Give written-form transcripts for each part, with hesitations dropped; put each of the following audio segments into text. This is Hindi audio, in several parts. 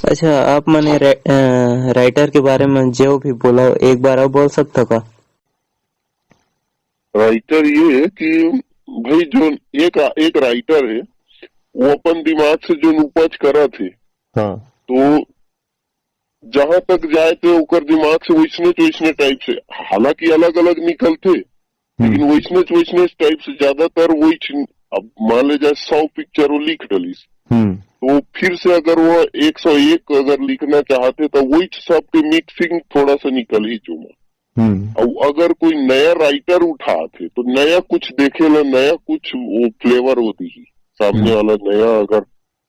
अच्छा, आप मने राइटर के बारे में जो भी बोला हो, एक बार और बोल सकते हो का? राइटर ये है कि भाई जो एक एक राइटर है, वो अपन दिमाग से जो उपज करा थे, हाँ। तो जहां तक जाए थे ओकर दिमाग से वैसने टाइप से, हालांकि अलग अलग निकलते, हम्म। लेकिन वैसने टाइप से ज्यादातर वही। अब मान ले जाए 100 पिक्चर वो लिख डलिस, हम्म। तो फिर से अगर वो 101 अगर लिखना चाहते तो वही सब के मिक्सिंग थोड़ा सा निकल ही चुमा। हम्म। और अगर कोई नया राइटर उठाते तो नया कुछ देखेला, नया कुछ वो फ्लेवर होती ही हम्म। सामने वाला नया अगर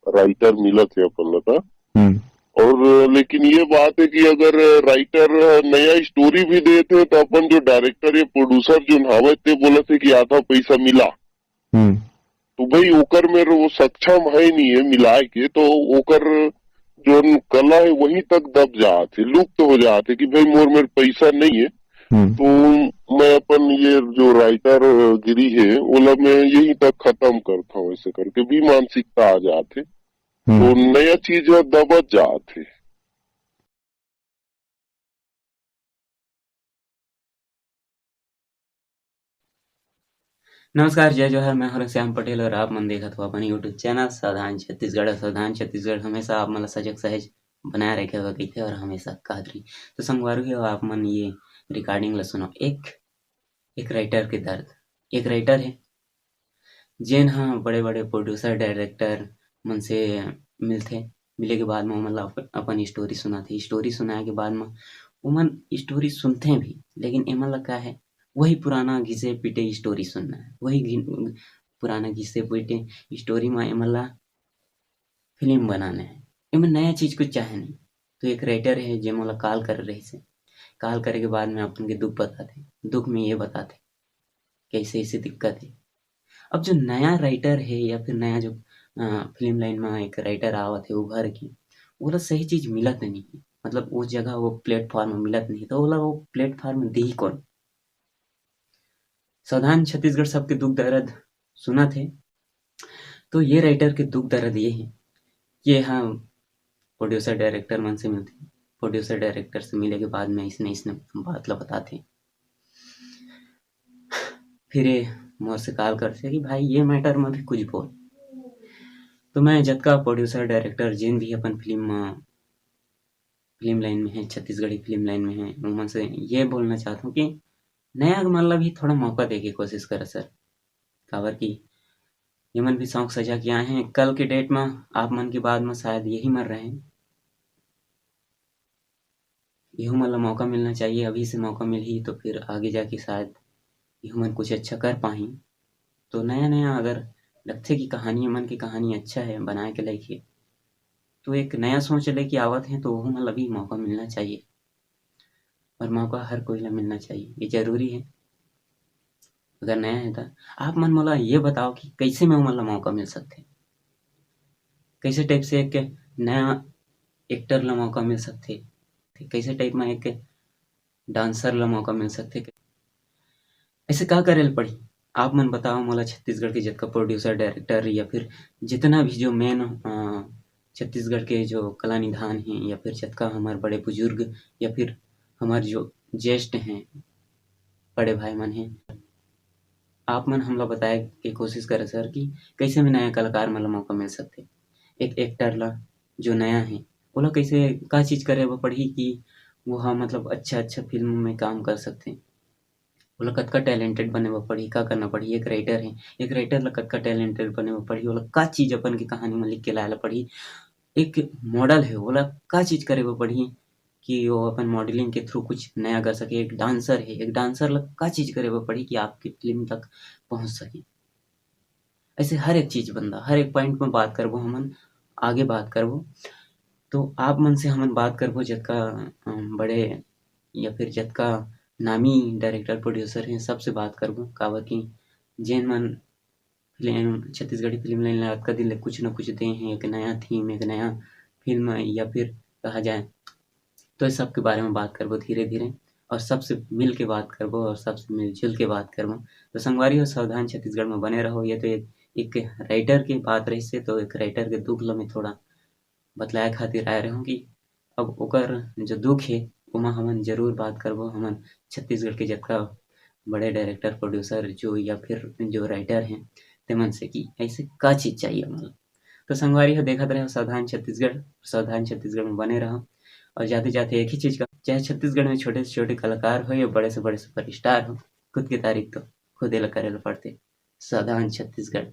राइटर मिलत है अपन लता। हम्म। और लेकिन ये बात है कि अगर राइटर नया स्टोरी भी देते तो अपन जो डायरेक्टर या प्रोड्यूसर जो हवे ते बोला थे कि आधा पैसा मिला, हम्म। तो भाई ओकर में वो सक्षम है नहीं है मिलाए के, तो ओकर जो कला है वहीं तक दब जाते, लुप्त हो जाते कि भाई मोर में पैसा नहीं है। हम्म। तो मैं अपन ये जो राइटर गिरी है ओला मैं यही तक खत्म करता हूँ, ऐसे करके भी मानसिकता आ जाते, हम्म। तो नया चीज दबत जाते। नमस्कार, जय जोहर। मैं हूं श्याम पटेल और आप मन देखत हो अपन यूट्यूब चैनल सावधान छत्तीसगढ़। सावधान छत्तीसगढ़ हमेशा आप मन सजग सहज बनाए रखे हुए कहिथे और हमेशा कहत रही। तो संगवारी हो आप मन ये रिकॉर्डिंग ला सुनो। एक एक राइटर के दर्द। एक राइटर है जेन हाँ बड़े बड़े प्रोड्यूसर डायरेक्टर मन से मिलथे। मिले के बाद में ओमन ला अपन स्टोरी सुनाथे। स्टोरी सुनाए के बाद में ओमन स्टोरी सुनथे भी, लेकिन एमन ला का है, वही पुराना घिसे पिटे स्टोरी सुनना है। वही पुराना घिसे पिटे स्टोरी में एमन ला फिल्म बनाना है। एमन नया चीज कुछ चाहे नहीं। तो एक राइटर है जे मोला कॉल कर रही से। कॉल करे के बाद में अपन के दुख बताथे। दुख में ये बताथे कैसे ऐसे दिक्कत है। अब जो नया राइटर है या फिर नया जो फिल्म लाइन में एक राइटर आवत है उभर के, ओला सही चीज मिलत नहीं है। मतलब वो जगह वो प्लेटफॉर्म मिलत नहीं, तो ओला वो प्लेटफॉर्म दी कौन। सावधान छत्तीसगढ़ सबके दुख दर्द सुना थे। तो ये राइटर के दुख दर्द ये है कि हाँ प्रोड्यूसर डायरेक्टर मन से मिलते। प्रोड्यूसर डायरेक्टर से मिले के बाद में इसने इसने बात ला बताते। फिर ये मोर से कॉल करते कि भाई ये मैटर में भी कुछ बोल। तो मैं जतका प्रोड्यूसर डायरेक्टर जिन भी अपन फिल्म लाइन में है, छत्तीसगढ़ी फिल्म लाइन में है, उमन से ये बोलना चाहता हूँ कि नया मतलब भी थोड़ा मौका दे के कोशिश करे सर। काबर की ये मन भी शौक सजा के आए हैं। कल के डेट में आप मन के बाद में शायद यही मर रहे हैं। यहू मन ला मौका मिलना चाहिए। अभी से मौका मिल ही तो फिर आगे जाके शायद यहू मन कुछ अच्छा कर पाही। तो नया नया अगर लगथे कि कहानी मन की कहानी अच्छा है बनाए के लायक है, तो एक नया सोच लेके आवत है, तो वहू मन ला भी मौका मिलना चाहिए। और मौका हर कोई ला मिलना चाहिए, ये जरूरी है। अगर नया है तो आप मन मोला ये बताओ कि कैसे में ओमन ला मौका मिल सकथे। कैसे टाइप से एक नया एक्टर ला मौका मिल सकथे। कैसे टाइप में एक डांसर ला मौका मिल सकथे। ऐसे का करे ल पड़ही। आप मन बताओ मोला। छत्तीसगढ़ के जितना प्रोड्यूसर डायरेक्टर या फिर जितना भी जो मेन छत्तीसगढ़ के जो कला निधान हैं, या फिर जितना हमारे बड़े बुजुर्ग या फिर हमारे जो ज्येष्ठ हैं, बड़े भाई मन हैं, आप मन हमला बताए के कोशिश करे सर कि कैसे में नया कलाकार मन ला मौका मिल सकथे। एक एक्टर ला जो नया है ओला कैसे का चीज करे बर पड़ही कि वो हा मतलब अच्छा अच्छा फिल्म में काम कर सकथे। ओला कतका टैलेंटेड बने बर पड़ही, का करना पड़ही। एक राइटर है, एक राइटर ला कतका टैलेंटेड बने बर पड़ही। ओला का चीज अपन की कहानी में लिख के लाए ला पड़ही। एक मॉडल है ओला का चीज करे बर पड़ही कि वो अपन मॉडलिंग के थ्रू कुछ नया कर सके। एक डांसर है, एक डांसर ला का चीज करे बर पड़ही कि आपकी फिल्म तक पहुंच सके। ऐसे हर एक चीज बंदा हर एक पॉइंट में बात करबो हमन, आगे बात करबो। तो आप मन से हमन बात करबो जतका बड़े या फिर जतका नामी डायरेक्टर प्रोड्यूसर हैं सबसे बात करबो। काबर की जेन मन फिल्म छत्तीसगढ़ी फिल्म लाइन ला अतका दिन ले कुछ न कुछ दे हैं, एक नया थीम, एक नया फिल्म या फिर कहा जाए तो इस सब के बारे में बात करबो धीरे-धीरे। और सबसे मिल के बात करबो और सबसे मिल-जुल के बात करबो। तो संगवारी हो सावधान छत्तीसगढ़ में बने रहो। ये तो एक राइटर की बात रहिस हे, तो एक राइटर के दुःख ल मैं थोड़ा बतलाए खातिर आए रहूँ कि अब ओकर जो दुख हे ओमा हमन जरूर बात करबो। हमन छत्तीसगढ़ के जतका बड़े डायरेक्टर प्रोड्यूसर जो या फिर जो राइटर हैं तेमन से कि ऐसे का चीज़ चाहिए हमन ला। तो संगवारी हो देखत रहे सावधान छत्तीसगढ़ में बने रहो और जाते-जाते एक ही चीज़ का चाहे छत्तीसगढ़ में छोटे से छोटे कलाकार हो या बड़े से बड़े सुपरस्टार हो खुद की तारीफ तो खुदे ला करे ला पड़थे। सावधान छत्तीसगढ़।